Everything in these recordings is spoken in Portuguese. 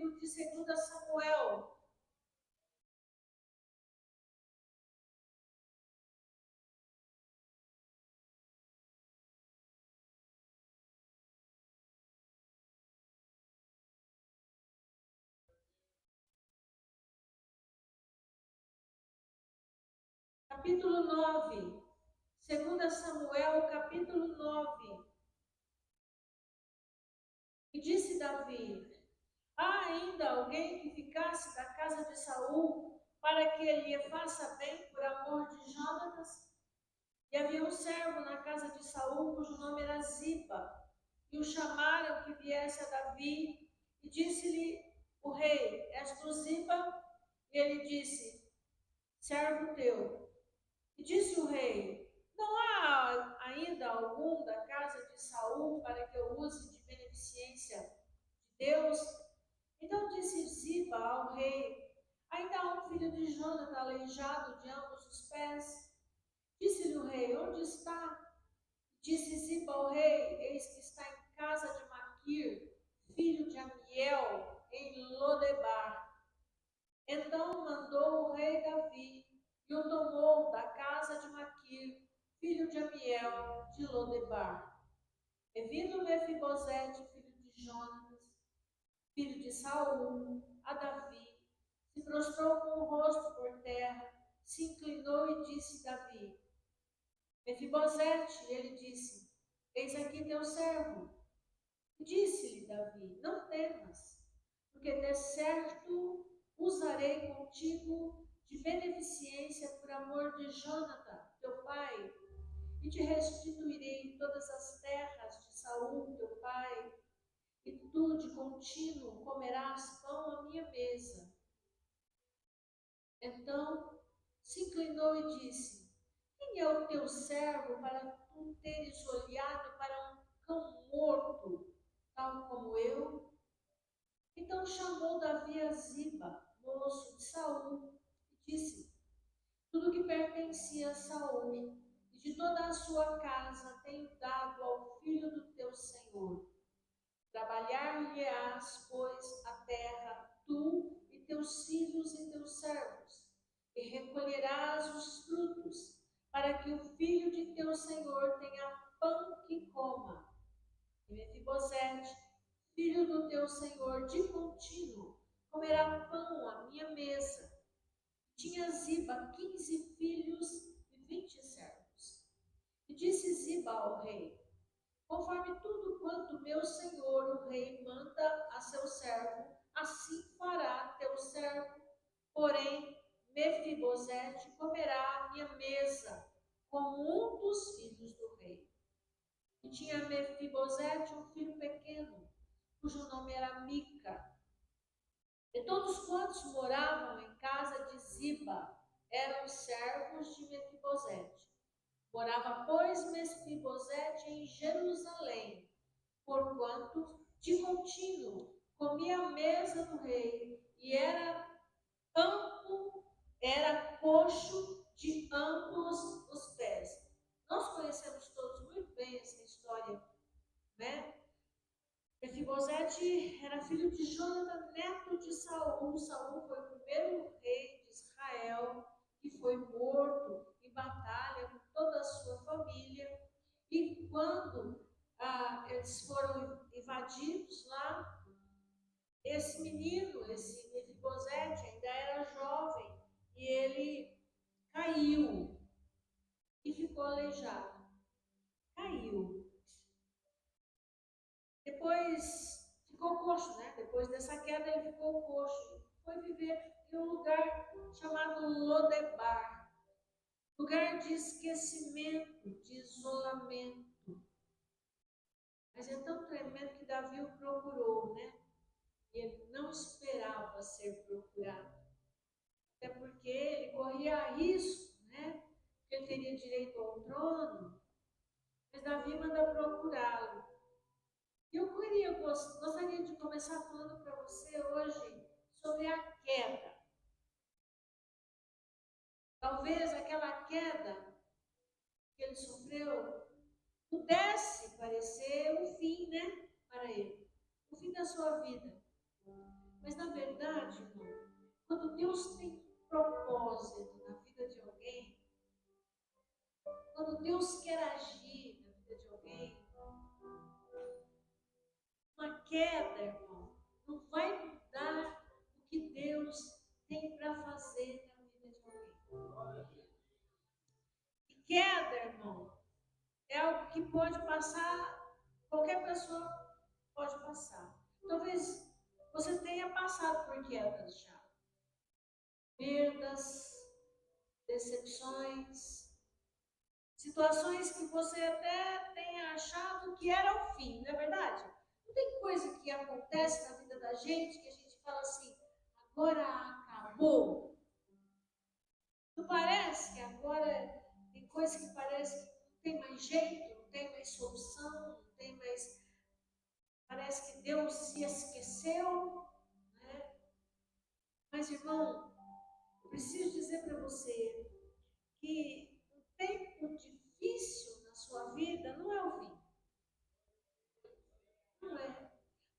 livro de 2 Samuel. Capítulo 9. 2 Samuel, capítulo 9. E disse Davi: há ainda alguém que ficasse da casa de Saul, para que ele lhe faça bem por amor de Jonatas? E havia um servo na casa de Saul, cujo nome era Ziba, e o chamaram que viesse a Davi, e disse-lhe o rei: és tu Ziba? E ele disse: servo teu. E disse o rei: não há ainda algum da casa de Saul para que eu use de beneficência de Deus? Então disse Ziba ao rei: ainda há um filho de Jonathan aleijado de ambos os pés. Disse-lhe o rei: onde está? Disse Ziba ao rei: eis que está em casa de Maquir, filho de Amiel, em Lodebar. Então mandou o rei Davi e o tomou da casa de Maquir, filho de Amiel, de Lodebar. E vindo Mefibosete, filho de Jonatas, filho de Saul, a Davi, se prostrou com o rosto por terra, se inclinou e disse Davi: Mefibosete, ele disse: eis aqui teu servo. Disse-lhe Davi: não temas, porque de certo usarei contigo de beneficência por amor de Jonathan, teu pai, e te restituirei todas as terras de Saul, teu pai, e tu de contínuo comerás pão à minha mesa. Então se inclinou e disse: quem é o teu servo para tu teres olhado para um cão morto, tal como eu? Então chamou Davi a Ziba, moço de Saul, e disse: tudo que pertencia a Saul e de toda a sua casa tenho dado ao filho do teu senhor. Trabalhar-lhe-ás, pois, a terra, tu e teus filhos e teus servos, e recolherás os frutos, para que o filho de teu senhor tenha pão que coma. E Mefibosete, filho do teu senhor, de contínuo, comerá pão à minha mesa. Tinha Ziba 15 filhos e 20 servos. E disse Ziba ao rei: conforme tudo quanto meu senhor, o rei, manda a seu servo, assim fará teu servo. Porém, Mefibosete comerá à minha mesa, como um dos filhos do rei. E tinha Mefibosete um filho pequeno, cujo nome era Mica. E todos quantos moravam em casa de Ziba eram servos de Mefibosete. Morava, pois, Mefibosete em Jerusalém, porquanto de contínuo comia a mesa do rei, e era coxo de ambos os pés. Nós conhecemos todos muito bem essa história, né? Mefibosete era filho de Jonathan, neto de Saul. Saul foi o primeiro rei de Israel que foi morto em batalha com toda a sua família. E quando eles foram invadidos lá, esse menino, esse Mefibosete, ainda era jovem e ele caiu e ficou aleijado. Caiu. Depois ficou coxo, né? Depois dessa queda ele ficou coxo. Foi viver em um lugar chamado Lodebar, lugar de esquecimento, de isolamento. Mas é tão tremendo que Davi o procurou, né? E ele não esperava ser procurado. Até porque ele corria risco, né? Porque ele teria direito ao trono. Mas Davi manda procurá-lo. E eu gostaria de começar falando para você hoje sobre a queda. Talvez aquela queda que ele sofreu pudesse parecer um fim, né, para ele, o fim da sua vida. Mas, na verdade, irmão, quando Deus tem propósito na vida de alguém, quando Deus quer agir na vida de alguém, uma queda, irmão, não vai mudar o que Deus tem para fazer na vida de alguém. E queda, irmão, é algo que pode passar, qualquer pessoa pode passar. Talvez você tenha passado por quedas já. Perdas, decepções, situações que você até tenha achado que era o fim, não é verdade? Não tem coisa que acontece na vida da gente que a gente fala assim, agora acabou. Não parece que agora tem coisa que parece que não tem mais jeito, não tem mais solução, não tem mais. Parece que Deus se esqueceu, né? Mas, irmão, eu preciso dizer para você que um tempo difícil na sua vida não é o fim. Não é.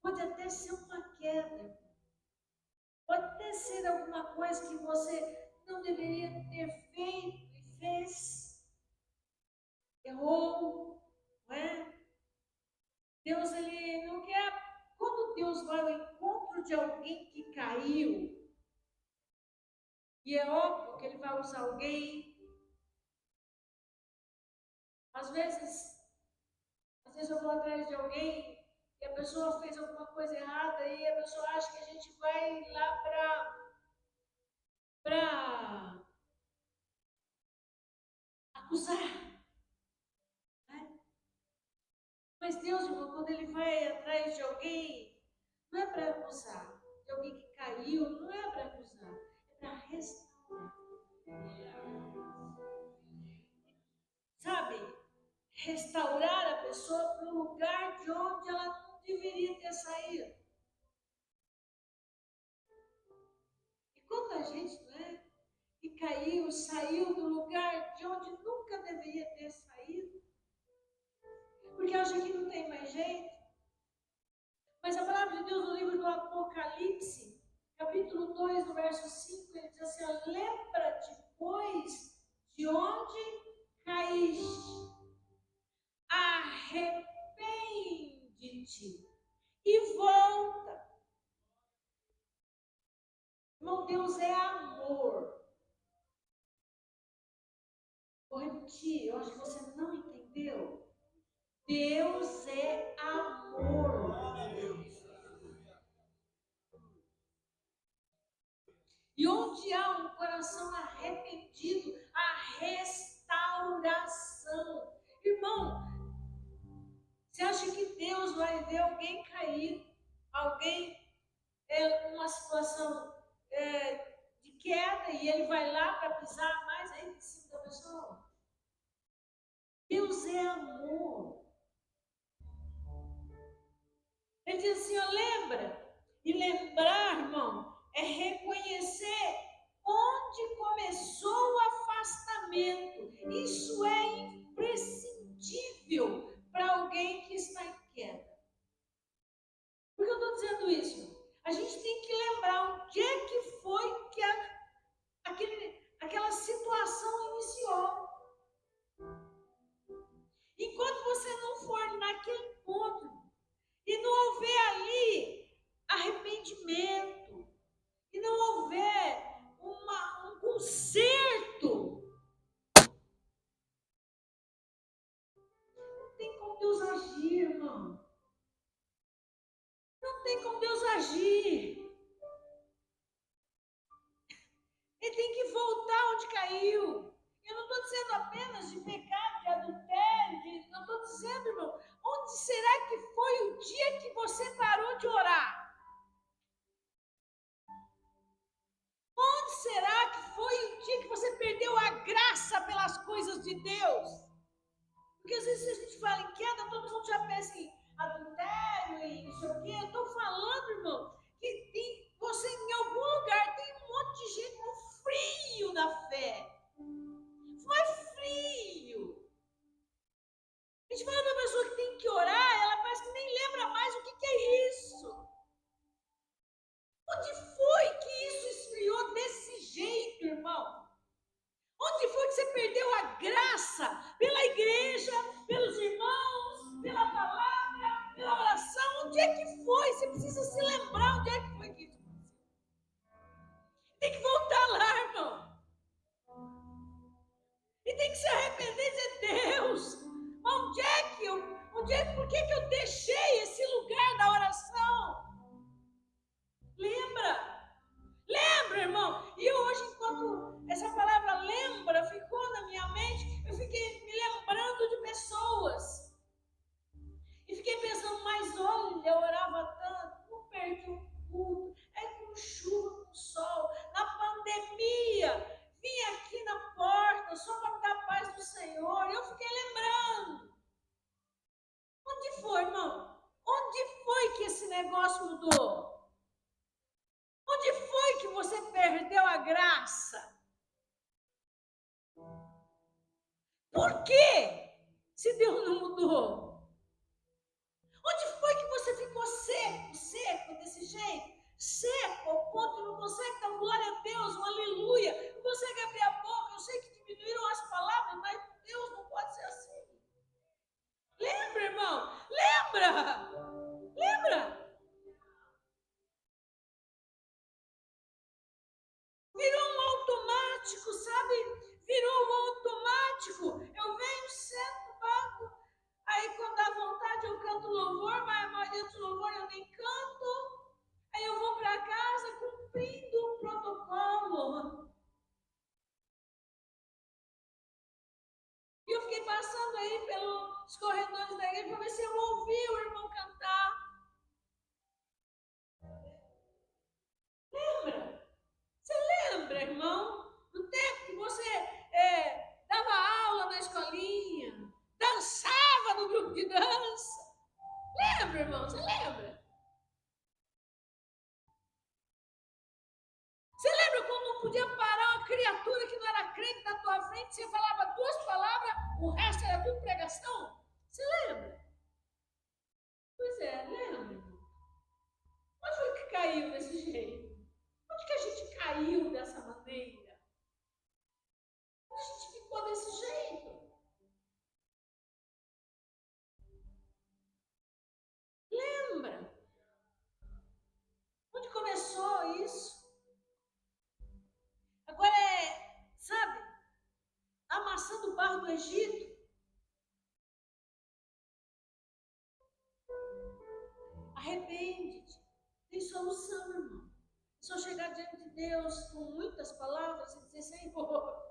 Pode até ser uma queda. Pode até ser alguma coisa que você não deveria ter feito e fez. Errou, não é? Deus, ele não quer. Quando Deus vai ao encontro de alguém que caiu, e é óbvio que ele vai usar alguém. Às vezes eu vou atrás de alguém e a pessoa fez alguma coisa errada e a pessoa acha que a gente vai lá para acusar, né? Mas Deus, irmão, quando ele vai atrás de alguém, não é para acusar, de alguém que caiu, não é para acusar, é para restaurar. Sabe? Restaurar a pessoa para o lugar de onde ela não deveria ter saído. E quando a gente, né, que caiu, saiu do lugar de onde nunca deveria ter saído, porque acha que não tem mais jeito. Mas a palavra de Deus no livro do Apocalipse, capítulo 2, no verso 5, ele diz assim, lembra-te, pois, de onde caíste, arrepende-te e volta. Irmão, Deus é amor. Vou repetir, eu acho que você não entendeu. Deus é amor. E onde há um coração arrependido, a restauração. Irmão, você acha que Deus vai ver alguém cair, alguém numa situação de queda e ele vai lá para pisar mais aí em cima da pessoa? Deus é amor. Ele diz assim, ó, lembra? E lembrar, irmão, é reconhecer onde começou o afastamento. Isso é imprescindível para alguém que está em queda. Por que eu estou dizendo isso? A gente tem que lembrar onde é que foi que aquela situação iniciou. Enquanto você não for naquele ponto e não houver ali arrependimento, e não houver um conserto, não tem como Deus agir, irmão. Não tem como Deus agir. Ele tem que voltar onde caiu. Eu não estou dizendo apenas de pecado, de adultério, não estou dizendo, irmão, onde será que foi o dia que você parou de orar? Onde será que foi o dia que você perdeu a graça pelas coisas de Deus? Porque às vezes a gente fala em queda, todo mundo já pensa em adultério e não sei o quê. Eu estou falando, irmão, que você em algum lugar tem um monte de gente com frio na fé. Foi frio. A gente fala para a pessoa que tem que orar, ela parece que nem lembra mais o que é isso. Onde perdeu a graça pela igreja, pelos irmãos, pela palavra, pela oração. Onde é que foi? Você precisa se lembrar onde é que foi que isso aconteceu. Tem que voltar lá, irmão. E tem que se arrepender e dizer, Deus, por que eu deixei esse lugar da oração? Lembra, irmão? E hoje, enquanto essa palavra lembra ficou na minha mente, eu fiquei me lembrando de pessoas. E fiquei pensando, mas olha, eu orava tanto, não perdi o culto, é com chuva, com sol, na pandemia, vim aqui na porta só para me dar a paz do Senhor. E eu fiquei lembrando. Onde foi, irmão? Onde foi que esse negócio mudou? Onde foi que você perdeu a graça? Por quê? Se Deus não mudou? Onde foi que você ficou seco desse jeito? Seco ao ponto que não consegue dar glória a Deus, um aleluia. Não consegue abrir a boca. Eu sei que diminuíram as palavras, mas Deus não pode ser assim. Lembra, irmão? Lembra? Virou um automático, sabe? Virou um automático. Eu venho, sento no banco, aí quando dá vontade eu canto louvor, mas a maioria dos louvor eu nem canto. Aí eu vou para casa cumprindo o protocolo. E eu fiquei passando aí pelos corredores da igreja para ver se eu ouvi o irmão cantar. Lembra? Você lembra, irmão? Do tempo que você dava aula na escolinha, dançava no grupo de dança. Lembra, irmão? Você lembra? Você lembra quando não podia parar uma criatura que não era crente na tua frente? Você falava duas palavras, o resto era tudo pregação? Você lembra? Pois é, lembra? Onde foi que caiu desse jeito? Onde que a gente caiu dessa maneira? Onde a gente ficou desse jeito? Lembra? Onde começou isso? Agora sabe, amassando o barro do Egito. Arrepende-te. Tem solução, irmão. Só chegar diante de Deus com muitas palavras e dizer, Senhor,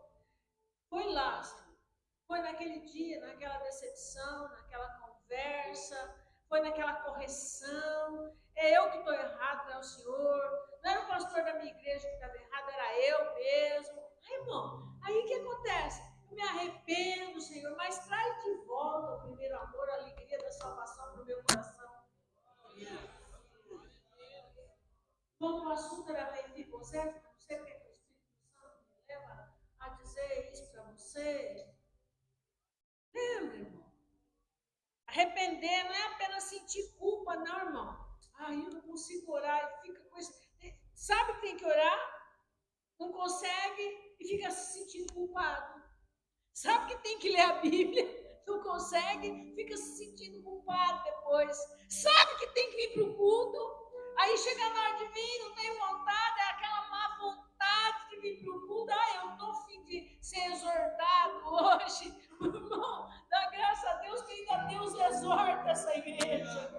foi lá, Senhor. Foi naquele dia, naquela decepção, naquela conversa, foi naquela correção. É eu que estou errado, não é o Senhor. Não era o pastor da minha igreja que estava errado, era eu mesmo. Aí, irmão, aí o que acontece? Eu me arrependo, Senhor, mas traz de volta o primeiro amor, a alegria da salvação no meu coração. Quando o assunto era Mefibosete, não sei porque o Espírito Santo me leva a dizer isso para você. Lembra, irmão? Arrepender não é apenas sentir culpa, não, irmão. Ai, eu não consigo orar e fica com isso. Sabe que tem que orar? Não consegue e fica se sentindo culpado. Sabe que tem que ler a Bíblia? Não consegue, fica se sentindo culpado depois. Sabe que tem que vir para o culto? Aí chega na hora de vir, não tem vontade, é aquela má vontade de vir para o culto. Ah, eu estou a fim de ser exortado hoje. Irmão, dá graças a Deus que ainda Deus exorta essa igreja.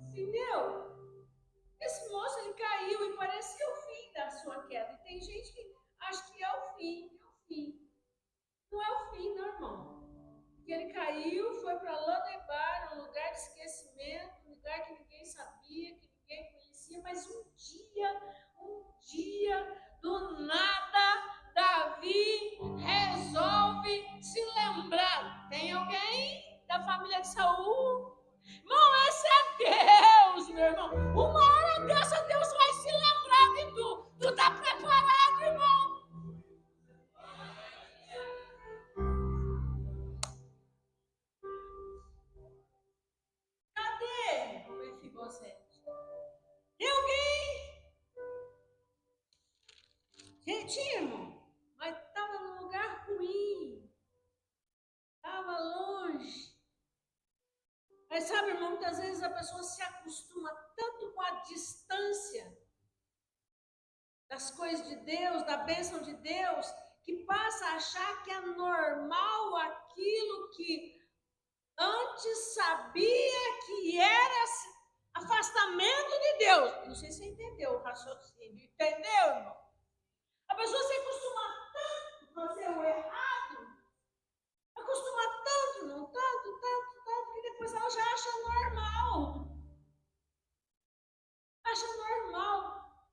Entendeu? Esse moço, ele caiu e parecia o fim da sua queda. E tem gente que acha que é o fim, é o fim. Não é o fim, não, irmão. Porque ele caiu, foi para Lodebar, um lugar de esquecimento, um lugar que ninguém sabia, que ninguém conhecia, mas um dia, do nada, Davi resolve se lembrar. Tem alguém da família de Saul? Irmão, esse é Deus, meu irmão. Uma hora dessa, Deus vai se lembrar de tu. Tu tá preparado, irmão? Cadê o Mefibosete? Tem alguém? tinha, irmão, mas estava num lugar ruim, estava longe. Mas sabe, irmão, muitas vezes a pessoa se acostuma tanto com a distância das coisas de Deus, da bênção de Deus, que passa a achar que é normal aquilo que antes sabia que era afastamento de Deus. Não sei se você entendeu o raciocínio. Entendeu, irmão? A pessoa se acostuma tanto com fazer o errado, acostuma tanto, não tanto, que depois ela já acha normal. Acha normal.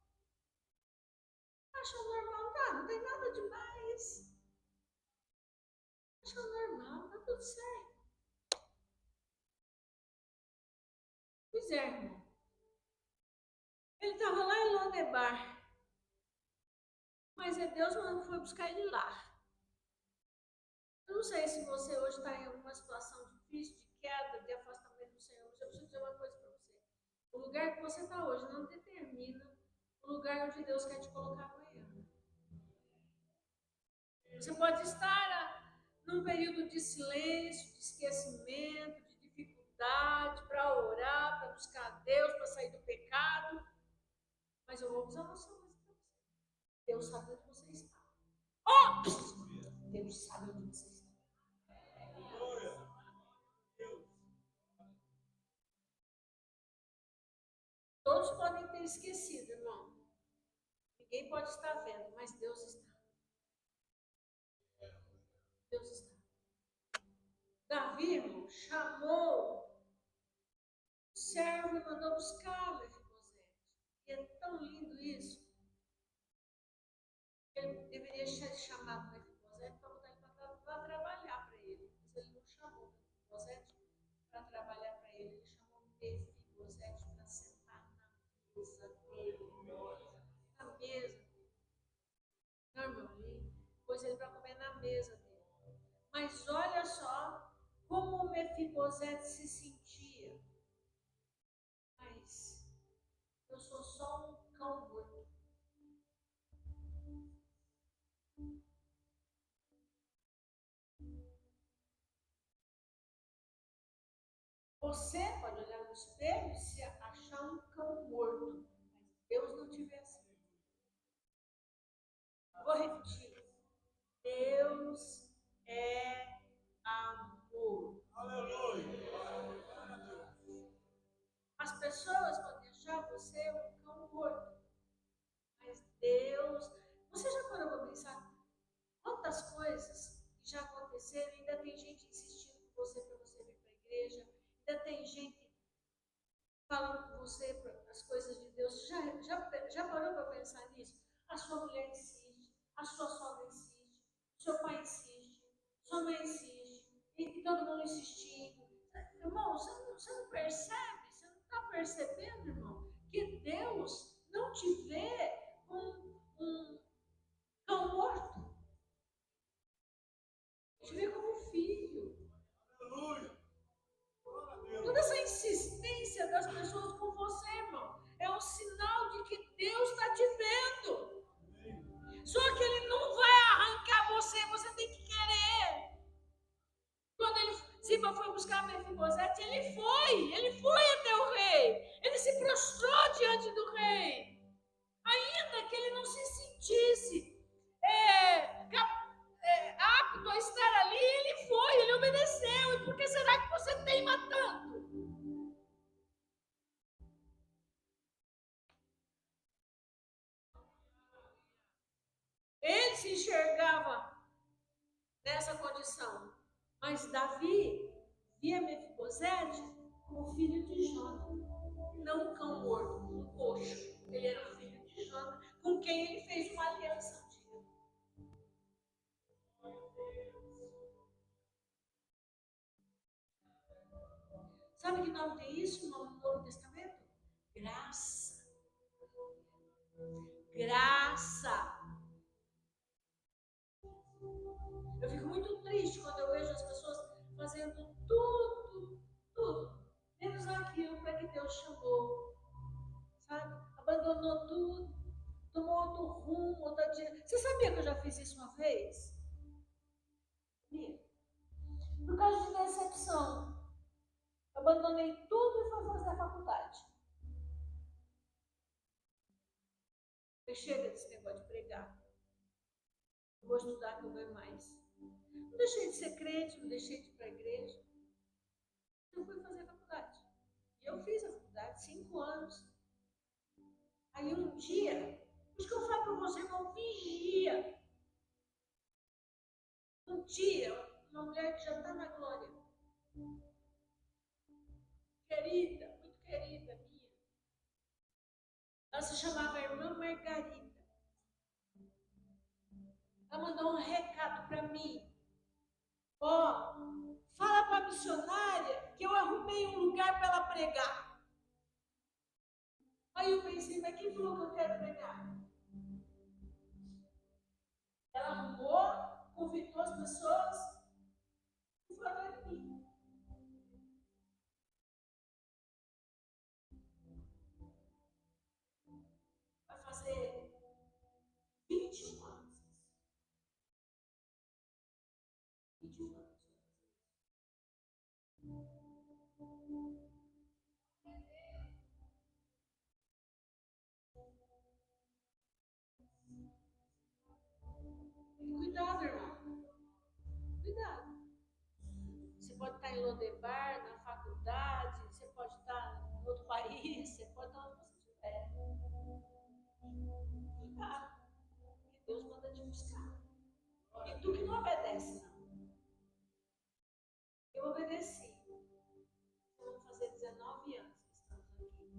Acha normal, não tem nada demais. Acha normal, tá tudo certo. Pois é, irmão. Ele estava lá em Lodebar. Mas Deus não foi buscar ele lá. Eu não sei se você hoje está em alguma situação difícil, de queda, de afastamento do Senhor, mas eu preciso dizer uma coisa para você. O lugar que você está hoje não determina o lugar onde Deus quer te colocar amanhã. Você pode estar num período de silêncio, de esquecimento, de dificuldade, para orar, para buscar Deus, para sair do pecado. Mas eu vou usar uma coisa para você. Deus sabe onde você está. Oh! Deus sabe onde você está. Todos podem ter esquecido, irmão. Ninguém pode estar vendo, mas Deus está. Deus está. Davi, irmão, chamou o servo e mandou buscar Mefibosete. E é tão lindo isso. Ele deveria ter chamado Mefibosete para botar ele para trabalhar para ele. Mas ele não chamou Mefibosete para trabalhar para ele. Ele chamou Mefibosete para sentar na mesa dele. Na mesa dele. Não, irmão, ele pôs ele para comer na mesa dele. Mas olha só como o Mefibosete se sentia. Mas eu sou só um cão morto. Você pode olhar no espelho e se achar um cão morto, mas Deus não te vê assim. Vou repetir. Deus é amor. Aleluia. As pessoas podem achar você um cão morto, mas Deus... Você já parou para pensar quantas coisas que já aconteceram e ainda tem gente insistindo com você para você vir para a igreja, ainda tem gente falando com você as coisas de Deus. Já parou para pensar nisso? A sua mulher insiste, a sua sogra insiste, o seu pai insiste, sua mãe insiste, e todo mundo insistindo. Irmão, você não percebe? Você não está percebendo, irmão, que Deus não te vê como um cão morto. Te vê como filho. Aleluia. Toda essa insistência das pessoas com você, irmão, é um sinal de que Deus está te vendo. Só que Ele não vai arrancar você, você tem que querer. Quando Ziba foi buscar Mefibosete, ele foi até o rei. Ele se prostrou diante do rei. Ainda que ele não se sentisse apto a estar ali, ele obedeceu. E por que será que você teima tanto? Ele se enxergava nessa condição. Mas Davi via Mefibosete como filho de Jonathan, não um cão morto, um coxo. Ele era o filho de Jonathan, com quem ele fez uma aliança um dia. Sabe que nome tem isso no Novo Testamento? Graça. Graça. Eu fico muito triste quando eu vejo as pessoas fazendo tudo, menos aquilo para que Deus chamou, sabe? Abandonou tudo tomou outro rumo, outra direção. Você sabia que eu já fiz isso uma vez? Sabia? Por causa de decepção. Abandonei tudo e fui fazer a faculdade. Eu chega desse negócio de pregar. Eu vou estudar que eu ganho mais. Não deixei de ser crente, não deixei de ir para a igreja. Eu fui fazer a faculdade. E eu fiz a faculdade, 5 anos. Aí um dia, por isso que eu falo para você, não vigia. Um dia, uma mulher que já está na glória, querida, muito querida minha, ela se chamava Irmã Margarida. Ela mandou um recado para mim. Ó, fala para a missionária que eu arrumei um lugar para ela pregar. Aí eu pensei, mas quem falou que eu quero pregar? Ela arrumou, convidou as pessoas e falou de mim. Vai fazer 21 anos. 21 anos. Cuidado, irmão. Cuidado. Você pode estar em Lodebar, na faculdade, você pode estar em outro país, você pode estar onde você estiver. Cuidado, que Deus manda te buscar. E tu que não obedece, não. Eu obedeci. Vamos fazer 19 anos que estamos aqui.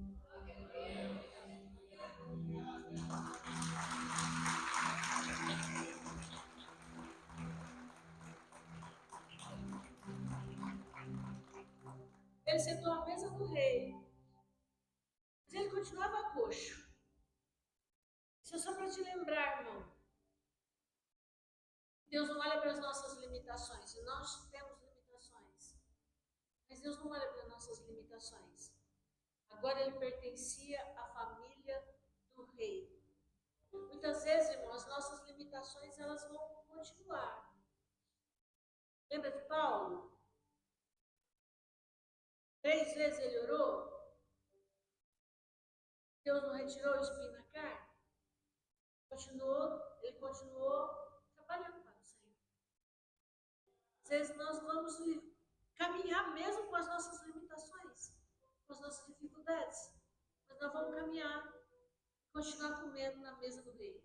Ele sentou à mesa do rei. Mas ele continuava coxo. Isso é só para te lembrar, irmão. Deus não olha para as nossas limitações. Nós temos limitações. Mas Deus não olha para as nossas limitações. Agora ele pertencia à família do rei. Muitas vezes, irmão, as nossas limitações elas vão continuar. Lembra de Paulo? 3 vezes ele orou. Deus não retirou o espinho na carne. Ele continuou trabalhando para o Senhor. Às vezes nós vamos caminhar mesmo com as nossas limitações, com as nossas dificuldades. Mas nós vamos caminhar, continuar comendo na mesa do rei.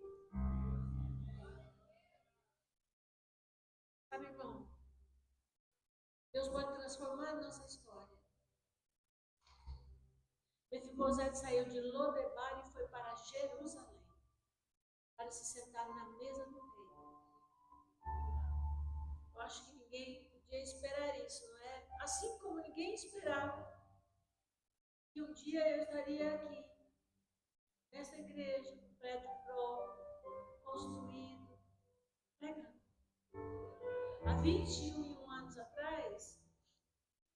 Sabe, irmão? Deus pode transformar a nossa história. Mefibosete saiu de Lodebar e foi para Jerusalém para se sentar na mesa do rei. Eu acho que ninguém podia esperar isso, não é? Assim como ninguém esperava que um dia eu estaria aqui, nessa igreja, um prédio próprio, construído, pregando. Há 21 anos atrás,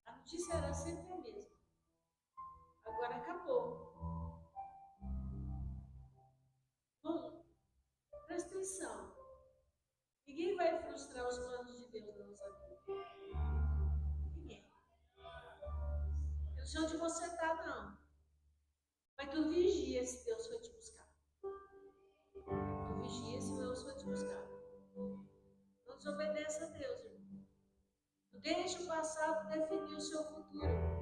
a notícia era sempre a mesma. Agora acabou. Bom, presta atenção. Ninguém vai frustrar os planos de Deus na nossa vida. Ninguém. Eu não sei onde você está, não. Mas tu vigia se Deus foi te buscar. Tu vigia se Deus foi te buscar. Não desobedeça a Deus, irmão. Não deixe o passado definir o seu futuro.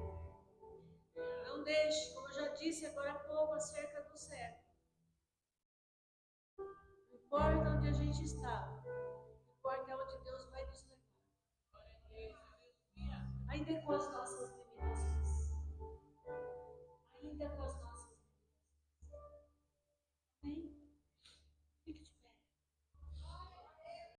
Não deixe, como eu já disse agora há pouco, acerca do céu. Não importa onde a gente está, não importa onde Deus vai nos levar. Ainda enquanto nós